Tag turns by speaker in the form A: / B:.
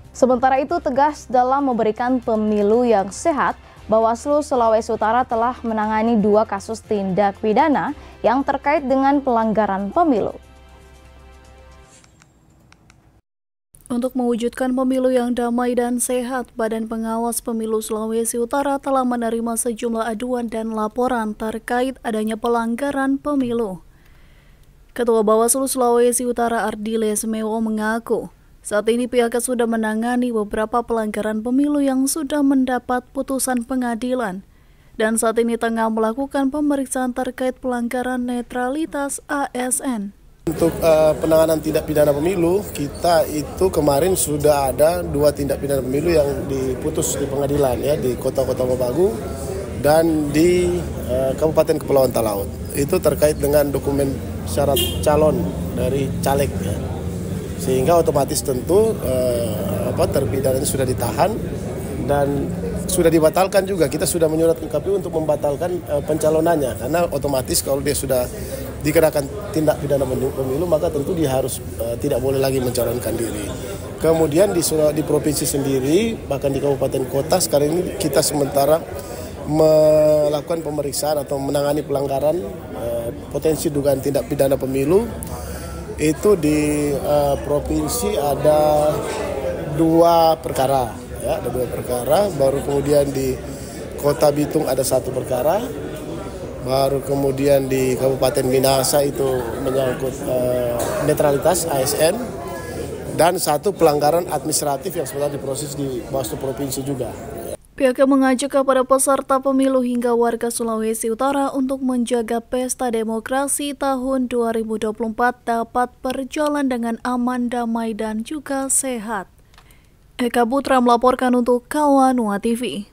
A: Sementara itu tegas dalam memberikan pemilu yang sehat, Bawaslu Sulawesi Utara telah menangani 2 kasus tindak pidana yang terkait dengan pelanggaran pemilu. Untuk mewujudkan pemilu yang damai dan sehat, Badan Pengawas Pemilu Sulawesi Utara telah menerima sejumlah aduan dan laporan terkait adanya pelanggaran pemilu. Ketua Bawaslu Sulawesi Utara Ardi Lesmewo mengaku, saat ini pihaknya sudah menangani beberapa pelanggaran pemilu yang sudah mendapat putusan pengadilan, dan saat ini tengah melakukan pemeriksaan terkait pelanggaran netralitas ASN.
B: Untuk penanganan tindak pidana pemilu, kita itu kemarin sudah ada 2 tindak pidana pemilu yang diputus di pengadilan ya, di Kota Mobagu dan di Kabupaten Kepulauan Talaut. Itu terkait dengan dokumen syarat calon dari caleg ya. Sehingga otomatis tentu terpidananya sudah ditahan dan sudah dibatalkan juga. Kita sudah menyurat ke KPU untuk membatalkan pencalonannya, karena otomatis kalau dia sudah dikenakan tindak pidana pemilu maka tentu dia harus tidak boleh lagi mencalonkan diri. Kemudian di provinsi sendiri, bahkan di kabupaten kota, sekarang ini kita sementara melakukan pemeriksaan atau menangani pelanggaran potensi dugaan tindak pidana pemilu. Itu di provinsi ada 2 perkara, ya, ada 2 perkara. Baru kemudian di Kota Bitung ada 1 perkara. Baru kemudian di Kabupaten Minahasa itu menyangkut netralitas ASN. Dan 1 pelanggaran administratif yang sebenarnya diproses di Bawaslu Provinsi juga.
A: Pihaknya mengajak kepada peserta pemilu hingga warga Sulawesi Utara untuk menjaga pesta demokrasi tahun 2024 dapat berjalan dengan aman, damai, dan juga sehat. Eka Putra melaporkan untuk Kawanua TV.